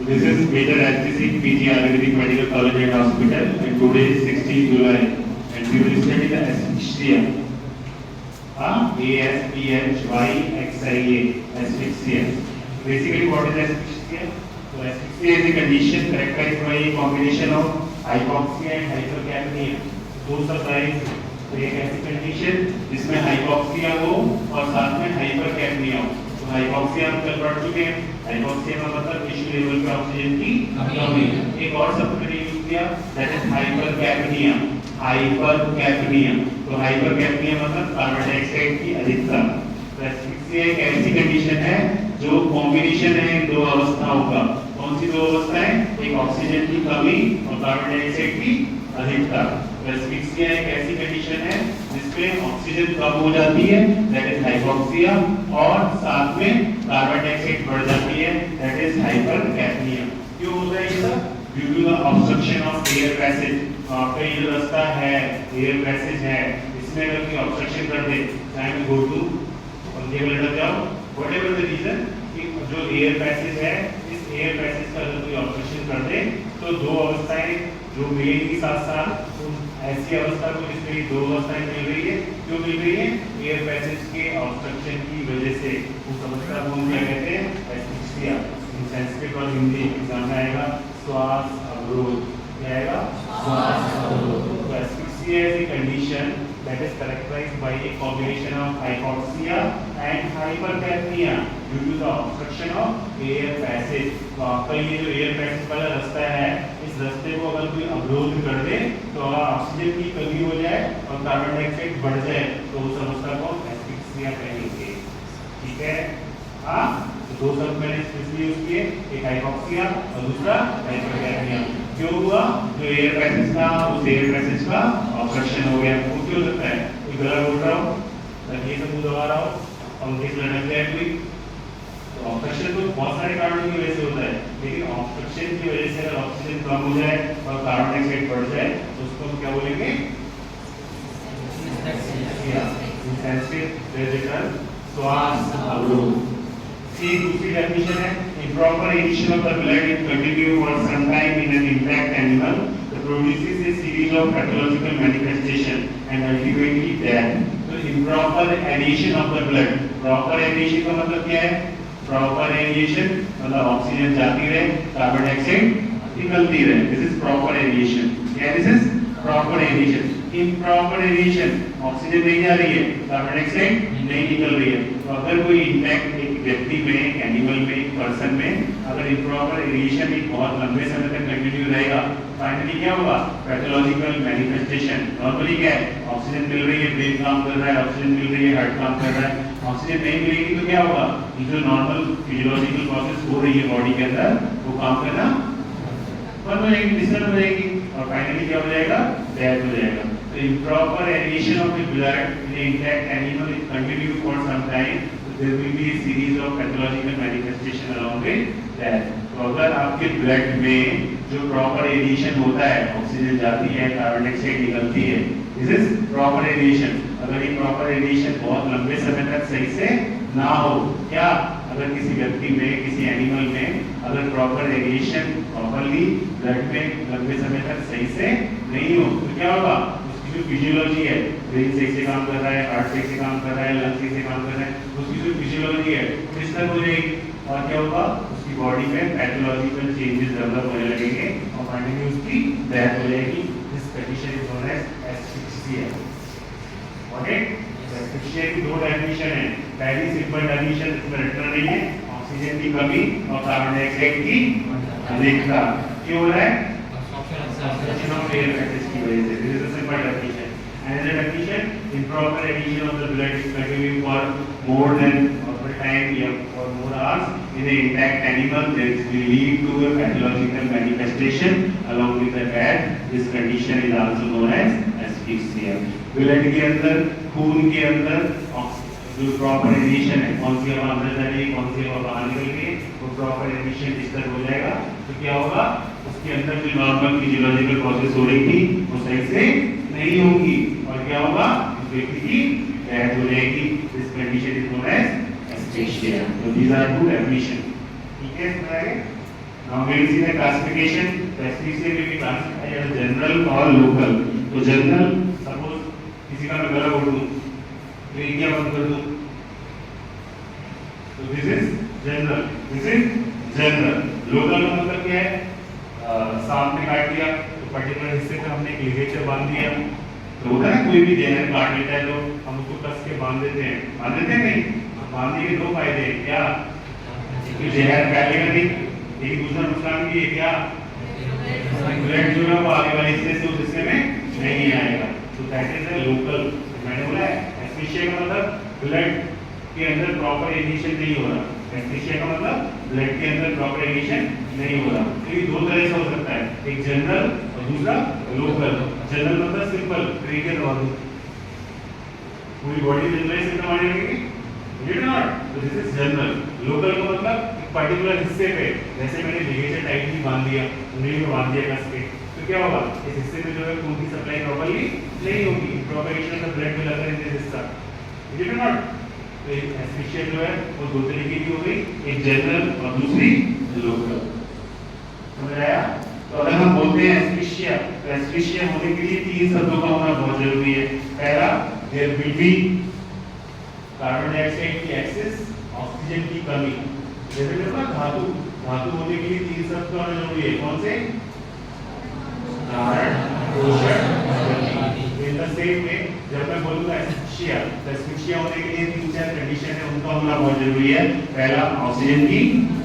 This is Major Anesthetic PG Ayurvedic Medical College and Hospital, and today is 16 July, and we will study the asphyxia. ASPHYXIA, asphyxia. Basically, what is asphyxia? So, asphyxia is a condition characterized by a combination of hypoxia and hypercapnia. दो शब्द आए, तो एक ऐसी condition जिसमें hypoxia हो और साथ में हाइपरकैपनिया हो। तो हाइपोक्सिया हम कल पढ़ चुके हैं। हाइपोक्सिया का मतलब टिश्यू लेवल पे ऑक्सीजन की कमी। एक और शब्द मैंने यूज किया, दैट इज हाइपरकैपनिया। हाइपरकैपनिया, तो हाइपरकैपनिया मतलब कार्बन डाइऑक्साइड की अधिकता। तो एस्फिक्सिया एक ऐसी कंडीशन है जो कॉम्बिनेशन है दो अवस्थाओं का। कौन सी दो अवस्थाएं? एक ऑक्सीजन की कमी और कार्बन डाइऑक्साइड की अधिकता। एस्फिक्सिया एक ऐसी कंडीशन है जिसमें ऑक्सीजन कम हो जाती है, दैट इज हाइपोक्सिया, और साथ में कार्बन डाइऑक्साइड बढ़ जाती है, दैट इज हाइपरकैपनिया। क्यों होता है ये सब? Due to the obstruction of air passage. आपका ये जो रास्ता है, एयर पैसेज है, इसमें अगर कोई ऑब्स्ट्रक्शन कर दे, चाहे गो टू पंखे में लटक जाओ, व्हाटएवर द रीजन, कि जो एयर पैसेज है, इस एयर पैसेज का अगर कोई ऑब्स्ट्रक्शन कर दे, तो दो अवस्थाएं जो मिलेंगी साथ साथ, ऐसी अवस्था को जिसमें दो अवस्थाएं मिल रही है। क्यों मिल रही है? एयर पैसेज के ऑब्स्ट्रक्शन की वजह से। उस अवस्था को हम क्या कहते हैं? एस्फिक्सिया। इन संस्कृत और हिंदी एग्जाम में आएगा श्वास अवरोध। क्या आएगा? श्वास अवरोध। तो asphyxia is a condition that is characterized by a combination of hypoxia and hypercapnia due to the obstruction of air passage। तो आपका ये जो एयर पैसेज वाला रास्ता है, इस रास्ते को अगर कोई अवरोध कर दे तो ऑक्सीजन की कमी हो जाए और कार्बन डाइऑक्साइड बढ़ जाए, तो उस अवस्था को एस्फिक्सिया कहेंगे। ठीक है? हाँ, तो दो शब्द मैंने इसलिए यूज किए, एक हाइपोक्सिया और दूसरा हाइपरकैपनिया। क्यों हुआ? जो एयर पैसेज था, उस एयर पैसेज का ऑब्स्ट्रक्शन हो गया। वो क्यों होता है? कोई गला घोट रहा हो, ये सब मुंह दबा रहा हो, पंखे से लटक जाए कोई, तो ऑब्स्ट्रक्शन तो बहुत सारे कारणों की वजह से होता है, लेकिन ऑब्स्ट्रक्शन की वजह से अगर ऑक्सीजन कम हो जाए और कार्बन डाइऑक्साइड बढ़ जाए, तो उसको हम क्या बोलेंगे? श्वास अवरोध। एक दूसरी डेफिनेशन है, improper addition of the blood in continue for some time in an intact animal that produces a series of pathological manifestation and ultimately death। तो improper addition of the blood, proper addition का मतलब क्या है? Proper addition मतलब oxygen जाती रहे, carbon dioxide निकलती रहे, this is proper addition। क्या this is proper addition? improper addition, oxygen नहीं जा रही है, कार्बन डाइऑक्साइड नहीं निकल रही है। तो अगर कोई इंटैक्ट एक व्यक्ति में, एक एनिमल में, एक पर्सन में अगर improper addition एक बहुत लंबे समय तक कंटिन्यू रहेगा, फाइनली क्या होगा? Pathological manifestation. नॉर्मली क्या है? ऑक्सीजन मिल रही है, ब्रेन काम कर रहा है, ऑक्सीजन मिल रही है, हार्ट काम कर रहा है। ऑक्सीजन नहीं मिलेगी तो क्या होगा? जो नॉर्मल फिजियोलॉजिकल प्रोसेस हो रही है बॉडी के अंदर, वो काम करना बंद हो जाएगी, डिस्टर्ब हो जाएगी, और फाइनली क्या हो जाएगा? डेथ हो जाएगा। तो improper addition of the blood in an intact animal is continued for some time, so there will be a series of pathological manifestation along with that। तो अगर आपके ब्लड में जो प्रॉपर एडिशन होता है, ऑक्सीजन जाती है, कार्बन डाइऑक्साइड निकलती है, दिस इज प्रॉपर एडिशन। अगर ये प्रॉपर एडिशन बहुत लंबे समय तक सही से ना हो, क्या? अगर किसी व्यक्ति में, किसी एनिमल में अगर प्रॉपर एडिशन प्रॉपरली ब्लड में लंबे समय तक सही से नहीं हो, तो क्या होगा? जो फिजियोलॉजी है, ब्रेन सही से काम कर रहा है, हार्ट सही से काम कर रहा है, लंग सही से काम कर रहा है, उसकी जो फिजियोलॉजी है डिस्टर्ब हो जाएगी, और क्या होगा? उसकी बॉडी में पैथोलॉजिकल चेंजेस डेवलप होने लगेंगे और फाइनली उसकी डेथ हो जाएगी। This condition is known as asphyxia. Okay, asphyxia की दो डेफिनेशन है। पहली सिंपल डेफिनेशन, इसमें रटना नहीं है, ऑक्सीजन की कमी और कार्बन डाइऑक्साइड की अधिकता। क्यों हो रहा है? ऑब्स्ट्रक्शन ऑफ एयर पैसेज की वजह से। This is a simple definition. Another definition, improper addition of the blood is continuing for more than time or more hours in an intact animal, that will lead to a pathological manifestation along with the death। This condition is also known as asphyxia। Blood के अंदर, खून के अंदर जो proper addition है, कौन सी हवा अंदर जा रही है, कौन सी हवा बाहर निकल रही है, वो प्रॉपर एडिशन डिस्टर्ब हो जाएगा, तो क्या होगा? उसके अंदर जो नॉर्मल फिजियोलॉजिकल प्रोसेस हो रही थी वो सही से नहीं होगी, और क्या होगा? व्यक्ति की डेथ हो जाएगी। This condition is known as asphyxia. तो दीस आर टू डेफिनेशन। ठीक है, समझ आ गया? Now we will see the classification. The SPCA will be classified as general or local. तो जनरल सपोज किसी का मैं गला घोट दूं तो इंडिया बंद कर दूं तो this is general, this is general. Local का मतलब क्या है? सांप ने काट दिया तो पर्टिकुलर हिस्से पे हमने एक लिगेचर बांध दिया, तो होता है कोई भी जहर काट लेता है तो हम उसको कस के बांध देते हैं, बांध देते हैं नहीं? बांधने के दो फायदे हैं, क्या? तो जहर फैलेगा नहीं, एक दूसरा नुकसान भी है, क्या? ब्लड जो है वो आगे वाले हिस्से से उस हिस्से में नहीं आएगा, तो दैट इज अ लोकल। मैंने बोला है एस्फिक्सिया का मतलब ब्लड के अंदर प्रॉपर इनिशिएशन नहीं हो रहा, एस्फिक्सिया का मतलब ब्लड के अंदर प्रॉपर इनिशिएशन नहीं हो रहा। तो ये दो तरह से हो सकता है, एक जनरल और दूसरा लोकल। जनरल मतलब सिंपल तरीके दबा दो, पूरी बॉडी जनरल से दबाने लगेगी, इट नॉट, तो दिस इज जनरल। लोकल का मतलब एक पर्टिकुलर हिस्से पे, जैसे मैंने लिगेचर टाइटली बांध दिया, उंगली में बांध दिया कस के, तो क्या होगा? इस हिस्से में जो है खून की सप्लाई प्रॉपर्ली नहीं होगी, propagation of blood will occur in this हिस्सा, इट नॉट। तो एस्फिक्सिया जो है वो दो तरीके की हो गई, एक जनरल और दूसरी लोकल। समझ आया? तो अगर हम बोलते हैं एस्फिक्सिया, तो एस्फिक्सिया होने के लिए तीन शब्दों का होना बहुत जरूरी है। पहला, there will be carbon dioxide की एक्सेस, ऑक्सीजन की कमी। जैसे देखो धातु, धातु होने के लिए तीन शब्द का होना जरूरी है, कौन से? धारण, पोषण, गति। इन द सेम वे जब मैं बोलूंगा एस्फिक्सिया, तो एस्फिक्सिया होने के लिए तीन चार कंडीशन है, उनका होना बहुत जरूरी है। पहला, ऑक्सीजन की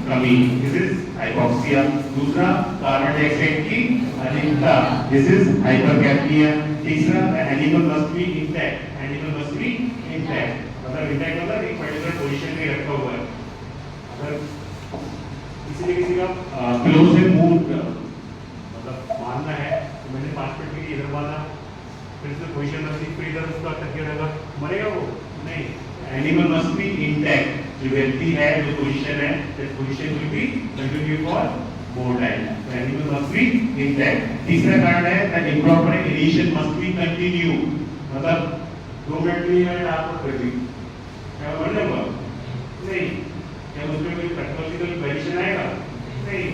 कमी, दिस इज हाइपोक्सिया। दूसरा, कार्बन डाइऑक्साइड की अधिकता, दिस इज हाइपरकैप्निया। तीसरा, animal must be intact, animal must be intact, मतलब इंटैक्ट मतलब एक पर्टिकुलर पोजीशन में रखा हुआ है। अगर किसी का क्लोज एंड मूव मतलब मानना है तो मैंने 5 मिनट के लिए इधर माना, फिर से पोजीशन रखी, फिर इधर उसका तकिया रहेगा, मरेगा वो नहीं। एनिमल मस्ट बी इंटैक्ट, जो व्यक्ति है, जो पोजीशन है, that position will be continue for more time, तो एनिमल मस्ट बी इंटैक्ट। तीसरा कारण है that improper initiation must be continue, मतलब 2 मिनट में मैंने आपको कर दी, क्या बन जाएगा? नहीं। क्या उसमें कोई पैथोलॉजिकल वेरिएशन आएगा? नहीं।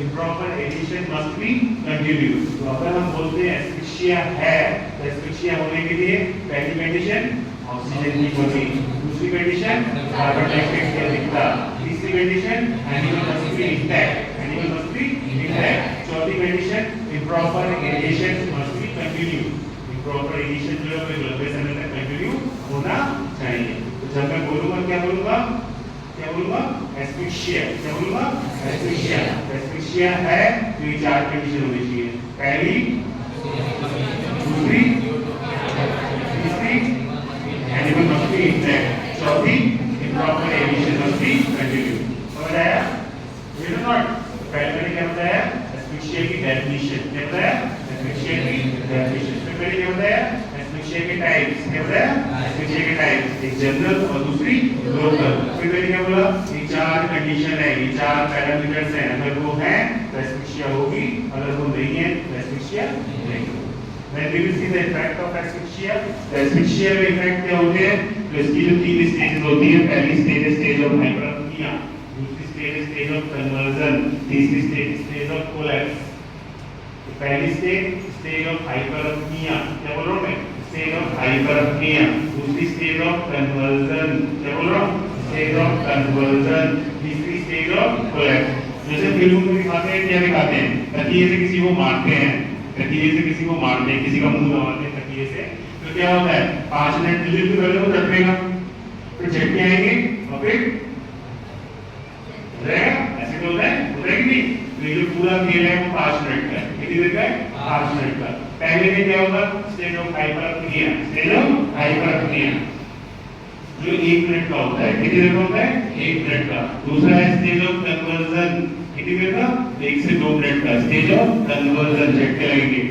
Improper addition must be continue. तो अगर हम बोलते हैं एस्फिक्सिया है, तो एस्फिक्सिया होने के लिए पहली कंडीशन ऑक्सीजन की कमी, दूसरी कंडीशन कार्बन डाइऑक्साइड की अधिकता, तीसरी condition animal must be intact, animal must be intact, चौथी condition improper addition must be continue, improper addition जो है लंबे समय तक कंटिन्यू होना चाहिए। तो जब मैं बोलूंगा क्या बोलूंगा? क्या बोलूंगा? एस्फिक्सिया। क्या बोलूंगा? एस्फिक्सिया। एस्फिक्सिया है तो ये चार कंडीशन होनी चाहिए, पहली, दूसरी, तीसरी, एनिमल मस्ट बी इंटैक्ट, चौथी, improper addition must be continue. समझ आया? ये नॉट पहले मैंने क्या बताया? एस्फिक्सिया की डेफिनेशन क्या बताया? एस्फिक्सिया की डेफिनेशन। फिर मैंने क्या बताया? एस्फिक्सिया के टाइप्स क्या बताया? एस्फिक्सिया के टाइप्स, एक जनरल और दूसरी लोकल। फिर मैंने क्या बोला? ये चार कंडीशन है, ये चार पैरामीटर्स हैं, अगर वो हैं तो एस्फिक्सिया होगी, अगर वो नहीं है तो एस्फिक्सिया नहीं होगी। When we will see the effect of asphyxia, the asphyxia में इफेक्ट क्या होते हैं? तो इसकी जो 3 स्टेजेस होती है, पहली स्टेज स्टेज ऑफ हाइपरअपनिया, दूसरी स्टेज ऑफ कन्वर्जन, तीसरी स्टेज ऑफ कोलैप्स। पहली स्टेज ऑफ हाइपरअपनिया, क्या बोल रहा हूँ मैं? Stage of hyperpnoea. दूसरी स्टेज ऑफ कन्वर्जन, क्या बोल रहा हूँ? Stage of conversion. तीसरी स्टेज ऑफ कोलैप्स। जैसे फिल्मों में दिखाते हैं, क्या दिखाते हैं? तकिए से किसी को मारते हैं, तकिए से किसी को मारते हैं, किसी का मुंह दबाते हैं तकिए से, तो क्या होता है? 5 मिनट डिलीवरी पहले वो झटकेगा, फिर झटके आएंगे और फिर रहेगा, ऐसे तो होता है, होता है कि नहीं? तो ये जो पूरा खेल है वो 5 मिनट का है, कितनी देर का है? 5 मिनट का। पहले में क्या होगा? स्टेज ऑफ हाइपरअपनिया, स्टेज ऑफ हाइपरअपनिया जो 1 मिनट का होता है, कितनी देर का होता है? 1 मिनट का। दूसरा है स्टेज ऑफ कन्वर्जन, कितनी देर का? 1 से 2 मिनट का, स्टेज ऑफ कन्वर्जन, झटके लगेंगे।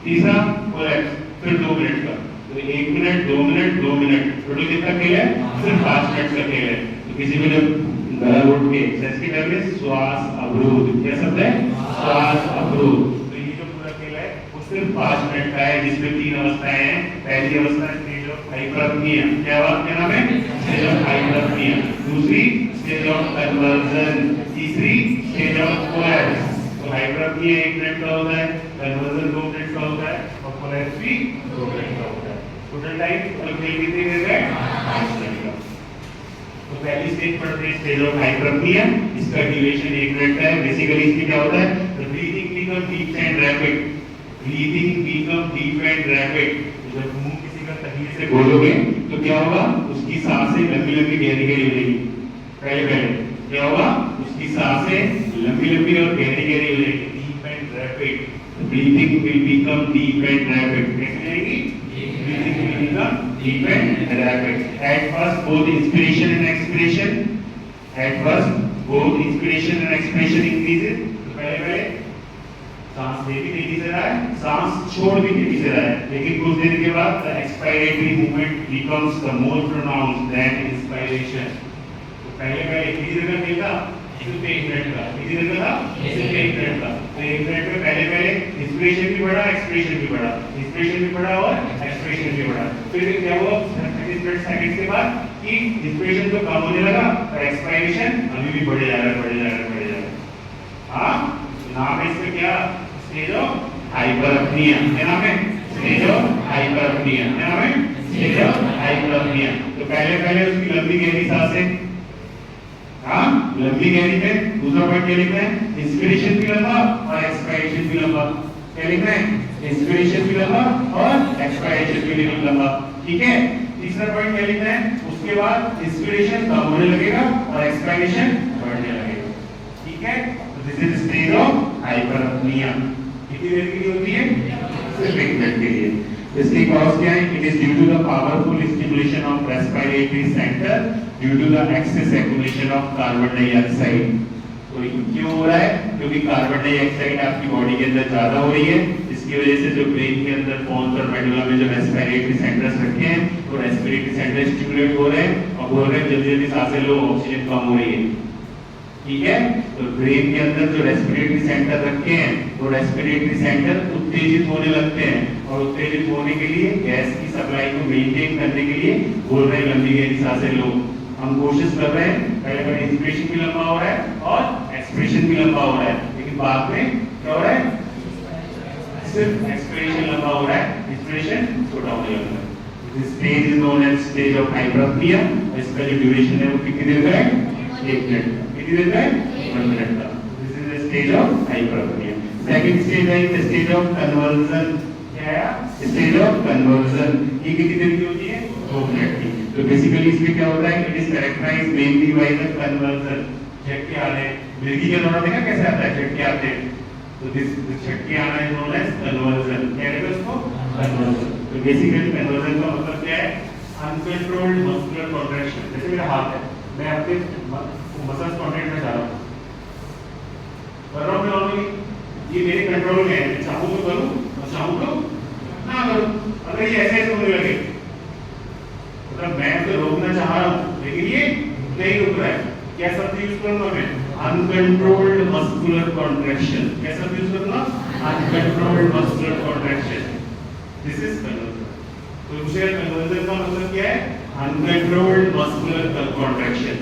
तीसरा कोलैप्स, फिर 2 मिनट का। तो 1 मिनट, 2 मिनट, 2 मिनट, टोटल कितना खेल है? सिर्फ 5 मिनट का खेल है। तो किसी में जब गला घोट के इसकी टर्म में श्वास अवरोध, क्या शब्द है? श्वास अवरोध। तो ये जो पूरा खेल है वो सिर्फ 5 मिनट का है, जिसमें 3 अवस्थाएं हैं। पहली अवस्था स्टेज ऑफ हाइपरअपनिया, क्या नाम है? Stage of hyperpnoea. दूसरी स्टेज ऑफ कन्वर्जन, तीसरी स्टेज ऑफ कोलैप्स। तो हाइपरप्निया 1 मिनट का होता है, कन्वर्जन 2 मिनट का होता है और कोलैप्स भी 2 मिनट का होता है। टोटल टाइम कितनी देर है? 5 मिनट का। तो पहली स्टेज पढ़ते हैं स्टेज ऑफ हाइपरप्निया, इसका ड्यूरेशन 1 मिनट का है। बेसिकली इसमें क्या होता है? The breathing become deep and rapid, breathing become deep and rapid. जब मुंह किसी का तकिए से खोलोगे तो क्या होगा? उसकी सांसें लंबी लंबी गहरी गहरी हो जाएगी। पहले पहले क्या होगा? उसकी सांसें लंबी लंबी और गहरी गहरी हो जाएगी, deep and rapid. Breathing will become deep and rapid. कैसे जाएगी? Breathing will become deep and rapid. At first, both inspiration and expiration. At first, both inspiration and expiration increases. तो पहले सांस ले भी तेजी से रहा है, सांस छोड़ भी तेजी से रहा है, लेकिन कुछ देर के बाद the expiratory movement becomes the more pronounced than inspiration. तो पहले कितनी देर का खेलता? सिर्फ 1 मिनट का। कितनी देर का था? सिर्फ 1 मिनट का। तो 1 मिनट में पहले इंस्पिरेशन भी बढ़ा, एक्सपिरेशन भी बढ़ा, इंस्पिरेशन भी बढ़ा और एक्सपिरेशन भी बढ़ा। फिर क्या हुआ 30 सेकंड के बाद कि इंस्पिरेशन तो कम होने लगा और एक्सपायरेशन अभी भी बढ़े जा रहा है। हाँ, नाम है इसका क्या? Stage of hyperpnoea. क्या नाम है? Stage of hyperpnoea. क्या नाम है? Stage of hyperpnoea. तो पहले उसकी लंबी गहरी सांसें, हाँ, लंबी गहरी में। दूसरा पॉइंट क्या लिखना है? इंस्पिरेशन भी लंबा और एक्सपायरेशन भी लंबा। क्या लिखना है? इंस्पिरेशन भी लंबा और एक्सपायरेशन भी लंबा। ठीक है। तीसरा पॉइंट क्या लिखना है? उसके बाद इंस्पिरेशन कम होने लगेगा और एक्सपायरेशन बढ़ने लगेगा। ठीक है। तो दिस इज स्टेज ऑफ हाइपरप्निया। कितनी देर के लिए होती है? सिर्फ 1 मिनट के लिए। इसकी कॉज क्या है? It is due to the powerful stimulation of respiratory centre due to the excess accumulation of carbon dioxide. तो क्यों हो रहा है? क्योंकि कार्बन डाइऑक्साइड आपकी बॉडी के अंदर ज्यादा हो रही है। इसकी वजह से जो ब्रेन के अंदर पोन्स और मेडुला में जो रेस्पिरेटरी सेंटर्स रखे हैं, वो रेस्पिरेटरी सेंटर स्टिमुलेट हो रहे हैं और बोल रहे हैं जल्दी जल्दी सांसें लो, ऑक्सीजन कम हो रही है। ठीक है। तो ब्रेन के अंदर जो रेस्पिरेटरी सेंटर रखे हैं, वो रेस्पिरेटरी सेंटर उत्तेजित होने लगते हैं और उत्तेजित होने के लिए गैस की सप्लाई को मेंटेन करने के लिए बोल रहे हैं लंबी गहरी सांसें लो। हम कोशिश कर रहे हैं, पहले इंस्पिरेशन भी लंबा हो रहा है और एक्सपिरेशन भी लंबा हो रहा है, लेकिन बाद में क्या हो रहा है? सिर्फ एक्सपिरेशन लंबा हो रहा है, इंस्पिरेशन छोटा होने लग रहा है। This stage is known as stage of hyperpnoea. इसका जो ड्यूरेशन है वो कितनी देर का है? 1 मिनट। कितनी देर का है? 1 मिनट का। This is the stage of hyperpnoea. Second stage है द स्टेज ऑफ कन्वर्जन। क्या है? Stage of conversion. ये कितनी देर की होती है? 2 मिनट की। तो बेसिकली इसमें क्या होता है? It is characterized mainly by the conversion. झटके आने, मिर्गी का दौरा देखा कैसे आता है? झटके आते हैं। तो दिस झटके आना इज नोन एज कन्वर्जन। क्या कहते हैं उसको? कन्वर्जन। तो बेसिकली कन्वर्जन का मतलब क्या है? Uncontrolled muscular contraction. जैसे मेरा हाथ है, मैं अपने मसल्स कॉन्ट्रैक्ट में जा रहा हूं, कर रहा हूं मैं नॉर्मली, ये मेरे कंट्रोल में है। मैं चाहूं तो करूं और चाहूं तो ना करूं। अगर ये ऐसे होने लगे, मतलब मैं तो रोकना चाह रहा हूं लेकिन ये नहीं रुक रहा है, क्या शब्द यूज करूंगा मैं? Uncontrolled muscular contraction. क्या शब्द यूज करूंगा? Uncontrolled muscular contraction. This is conversion. तो दूसरे कन्वर्जन का मतलब क्या है? Uncontrolled muscular contraction.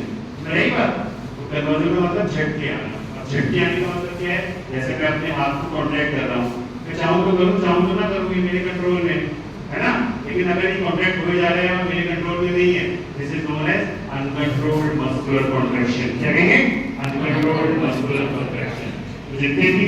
नहीं बात। तो कन्वर्जन का मतलब झटके आना। अब झटके आने का मतलब क्या है? जैसे मैं अपने हाथ को कॉन्ट्रैक्ट कर रहा हूं, मैं चाहूं तो करूं, चाहूं तो ना करूं, ये मेरे कंट्रोल में है ना। लेकिन अगर ये कॉन्ट्रैक्ट हो जा रहे हैं और मेरे कंट्रोल में नहीं है, this is known as uncontrolled muscular contraction. क्या कहेंगे? Uncontrolled muscular contraction. जितने भी